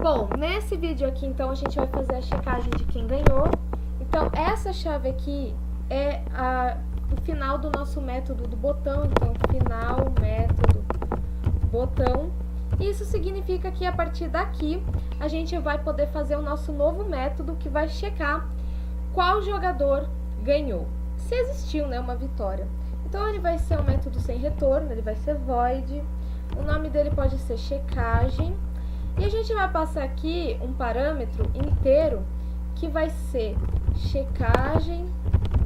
Bom, nesse vídeo aqui, então, a gente vai fazer a checagem de quem ganhou. Então, essa chave aqui é o final do nosso método do botão. Então, final, método, botão. Isso significa que a partir daqui, a gente vai poder fazer o nosso novo método que vai checar qual jogador ganhou. Se existiu, né, uma vitória. Então, ele vai ser um método sem retorno, ele vai ser void. O nome dele pode ser checagem. E a gente vai passar aqui um parâmetro inteiro que vai ser checagem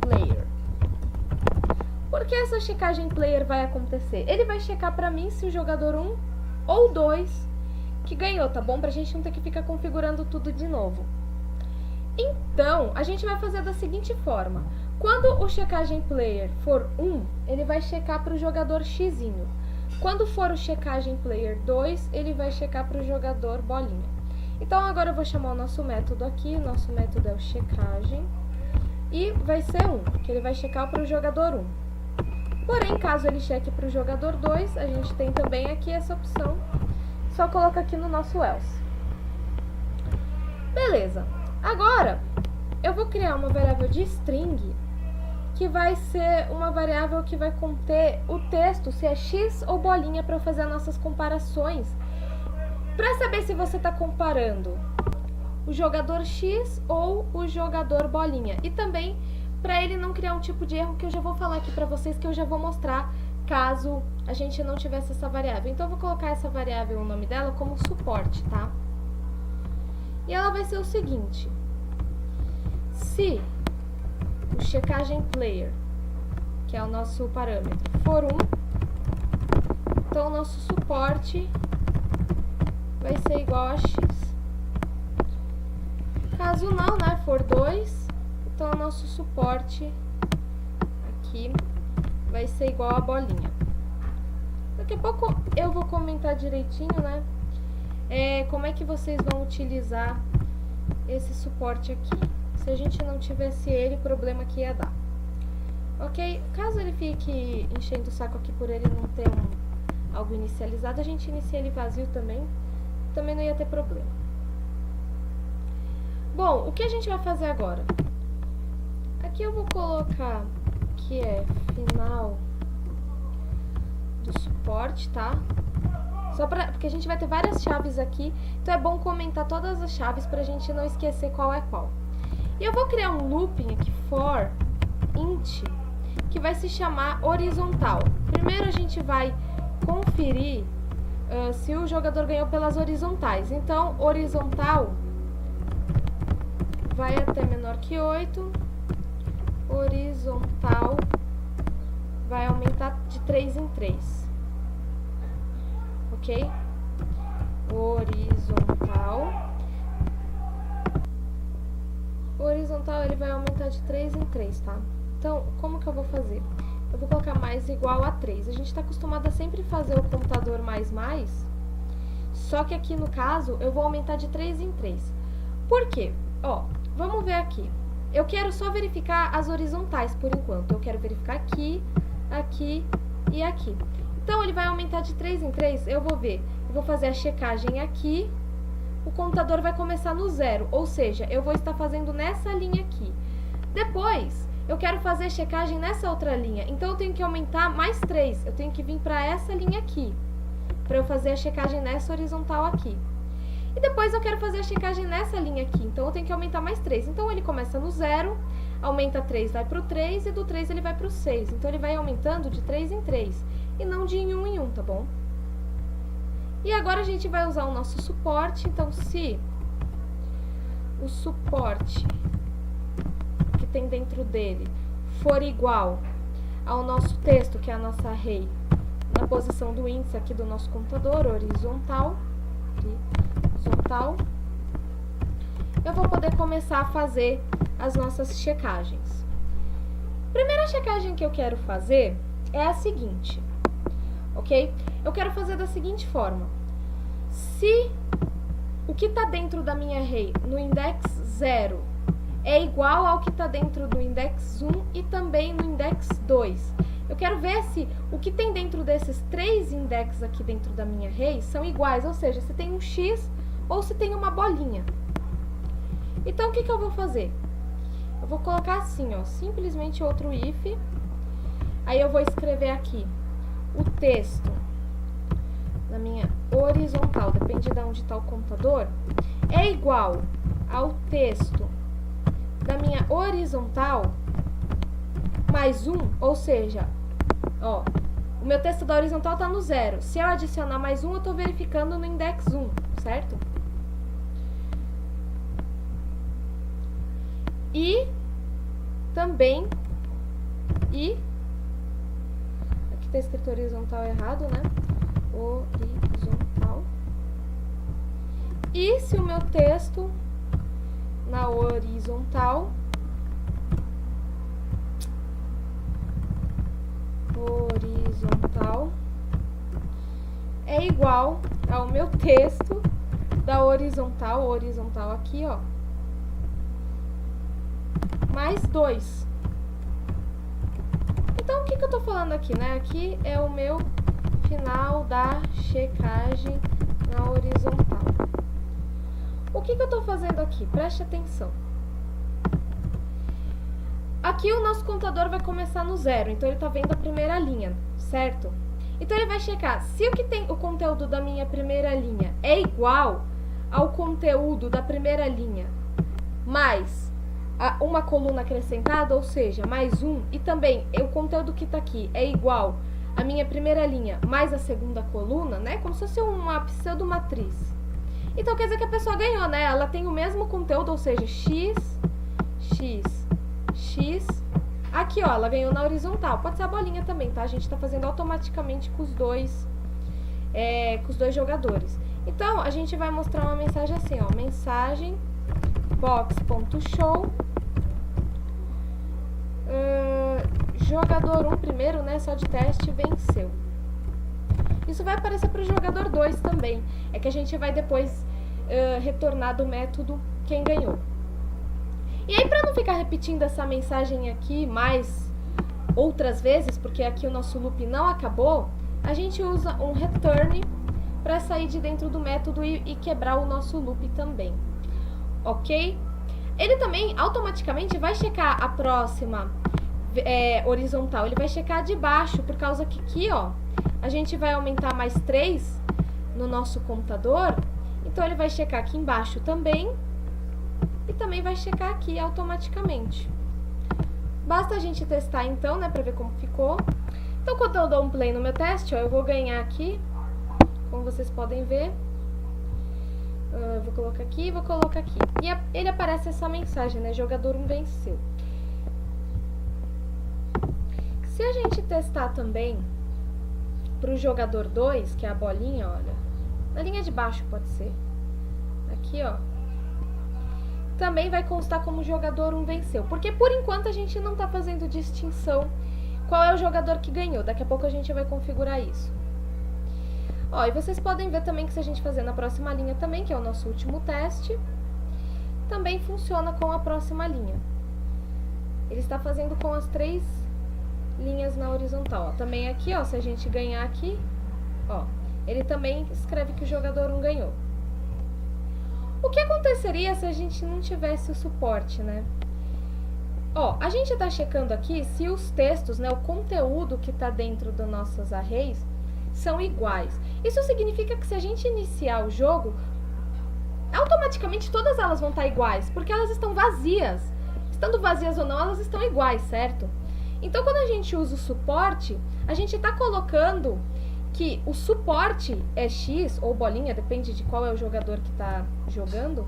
player. Por que essa checagem player vai acontecer? Ele vai checar para mim se o jogador 1 ou 2 que ganhou, tá bom? Pra gente não ter que ficar configurando tudo de novo. Então, a gente vai fazer da seguinte forma. Quando o checagem player for 1, ele vai checar para o jogador xzinho. Quando for o checagem player 2, ele vai checar para o jogador bolinha. Então, agora eu vou chamar o nosso método aqui. O nosso método é o checagem. E vai ser 1, que ele vai checar para o jogador 1. Porém, caso ele cheque para o jogador 2, a gente tem também aqui essa opção. Só coloca aqui no nosso else. Beleza. Agora, eu vou criar uma variável de string, que vai ser uma variável que vai conter o texto, se é x ou bolinha, para eu fazer as nossas comparações. Para saber se você está comparando o jogador x ou o jogador bolinha. E também para ele não criar um tipo de erro que eu já vou falar aqui para vocês, que eu já vou mostrar caso a gente não tivesse essa variável. Então, eu vou colocar essa variável, o nome dela, como suporte, tá? E ela vai ser o seguinte. Se o checagem player, que é o nosso parâmetro, for 1, então o nosso suporte vai ser igual a x. Caso não, né, for 2, então o nosso suporte aqui vai ser igual a bolinha. Daqui a pouco eu vou comentar direitinho, né, como é que vocês vão utilizar esse suporte aqui. Se a gente não tivesse ele, o problema que ia dar. Ok? Caso ele fique enchendo o saco aqui por ele não ter algo inicializado, a gente inicia ele vazio também. Também não ia ter problema. Bom, o que a gente vai fazer agora? Aqui eu vou colocar que é final do suporte, tá? Porque a gente vai ter várias chaves aqui, então é bom comentar todas as chaves pra gente não esquecer qual é qual. E eu vou criar um looping aqui, for int, que vai se chamar horizontal. Primeiro a gente vai conferir se o jogador ganhou pelas horizontais. Então, horizontal vai até menor que 8. Horizontal vai aumentar de 3 em 3. Ok? Horizontal ele vai aumentar de 3 em 3, tá? Então, como que eu vou fazer? Eu vou colocar mais igual a 3. A gente está acostumado a sempre fazer o contador mais, só que aqui no caso eu vou aumentar de 3 em 3. Por quê? Ó, vamos ver aqui. Eu quero só verificar as horizontais por enquanto. Eu quero verificar aqui, aqui e aqui. Então, ele vai aumentar de 3 em 3, eu vou ver. Eu vou fazer a checagem aqui. O computador vai começar no 0, ou seja, eu vou estar fazendo nessa linha aqui. Depois, eu quero fazer checagem nessa outra linha, então eu tenho que aumentar mais 3, eu tenho que vir para essa linha aqui, para eu fazer a checagem nessa horizontal aqui. E depois eu quero fazer a checagem nessa linha aqui, então eu tenho que aumentar mais 3. Então ele começa no 0, aumenta 3, vai para o 3, e do 3 ele vai para o 6. Então ele vai aumentando de 3 em 3, e não de 1 em 1, tá bom? E agora a gente vai usar o nosso suporte. Então, se o suporte que tem dentro dele for igual ao nosso texto, que é a nossa array, na posição do índice aqui do nosso computador, horizontal, eu vou poder começar a fazer as nossas checagens. A primeira checagem que eu quero fazer é a seguinte, ok? Eu quero fazer da seguinte forma. Se o que está dentro da minha array no index 0 é igual ao que está dentro do index 1 e também no index 2, eu quero ver se o que tem dentro desses 3 index aqui dentro da minha array são iguais, ou seja, se tem um x ou se tem uma bolinha. Então, o que eu vou fazer? Eu vou colocar assim, ó, simplesmente outro if. Aí eu vou escrever aqui o texto na minha horizontal, depende de onde está o computador, é igual ao texto da minha horizontal mais 1, ou seja, ó, o meu texto da horizontal está no 0. Se eu adicionar mais 1, eu estou verificando no index 1, certo? E também, aqui está escrito horizontal errado, né? Horizontal. E se o meu texto na horizontal é igual ao meu texto da horizontal aqui, ó, mais 2. Então, o que eu tô falando aqui, né? Aqui é o meu final da checagem na horizontal. O que eu tô fazendo aqui? Preste atenção. Aqui o nosso contador vai começar no 0, então ele tá vendo a primeira linha, certo? Então ele vai checar se o que tem o conteúdo da minha primeira linha é igual ao conteúdo da primeira linha mais uma coluna acrescentada, ou seja, mais 1, e também o conteúdo que tá aqui é igual à minha primeira linha mais a segunda coluna, né? Como se fosse uma pseudomatriz. Então quer dizer que a pessoa ganhou, né? Ela tem o mesmo conteúdo, ou seja, x, aqui, ó, ela ganhou na horizontal. Pode ser a bolinha também, tá? A gente tá fazendo automaticamente com os dois jogadores. Então, a gente vai mostrar uma mensagem assim, ó, mensagem box.show jogador 1 primeiro, né, só de teste, venceu. Isso vai aparecer para o jogador 2 também. É que a gente vai depois retornar do método quem ganhou. E aí, para não ficar repetindo essa mensagem aqui mais outras vezes, porque aqui o nosso loop não acabou, a gente usa um return para sair de dentro do método e quebrar o nosso loop também. Ok? Ele também automaticamente vai checar a próxima horizontal. Ele vai checar de baixo, por causa que aqui, ó, a gente vai aumentar mais 3 no nosso computador. Então, ele vai checar aqui embaixo também. E também vai checar aqui automaticamente. Basta a gente testar então, né, pra ver como ficou. Então, quando eu dou um play no meu teste, ó, eu vou ganhar aqui, como vocês podem ver. Vou colocar aqui e vou colocar aqui. E ele aparece essa mensagem, né, jogador 1 venceu. Se a gente testar também pro jogador 2, que é a bolinha, olha, na linha de baixo pode ser. Aqui, ó. Também vai constar como jogador 1 venceu. Porque, por enquanto, a gente não está fazendo distinção qual é o jogador que ganhou. Daqui a pouco a gente vai configurar isso. Ó, e vocês podem ver também que se a gente fazer na próxima linha também, que é o nosso último teste, também funciona com a próxima linha. Ele está fazendo com as 3 linhas na horizontal. Ó. Também aqui, ó, se a gente ganhar aqui, ó, ele também escreve que o jogador 1 ganhou. O que aconteceria se a gente não tivesse o suporte, né? Ó, a gente tá checando aqui se os textos, né, o conteúdo que tá dentro das nossas arrays são iguais. Isso significa que se a gente iniciar o jogo, automaticamente todas elas vão estar iguais, porque elas estão vazias. Estando vazias ou não, elas estão iguais, certo? Então, quando a gente usa o suporte, a gente tá colocando que o suporte é X ou bolinha, depende de qual é o jogador que está jogando.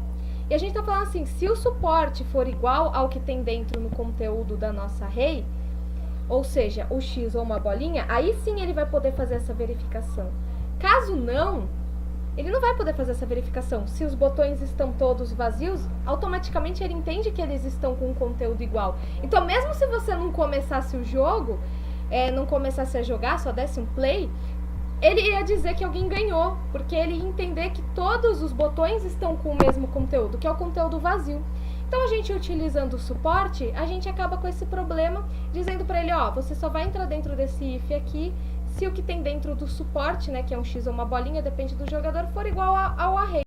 E a gente está falando assim, se o suporte for igual ao que tem dentro no conteúdo da nossa array, ou seja, o X ou uma bolinha, aí sim ele vai poder fazer essa verificação. Caso não, ele não vai poder fazer essa verificação. Se os botões estão todos vazios, automaticamente ele entende que eles estão com um conteúdo igual. Então, mesmo se você não começasse o jogo, não começasse a jogar, só desse um play, ele ia dizer que alguém ganhou, porque ele ia entender que todos os botões estão com o mesmo conteúdo, que é o conteúdo vazio. Então, a gente utilizando o suporte, a gente acaba com esse problema, dizendo para ele, ó, você só vai entrar dentro desse if aqui, se o que tem dentro do suporte, né, que é um X ou uma bolinha, depende do jogador, for igual ao array.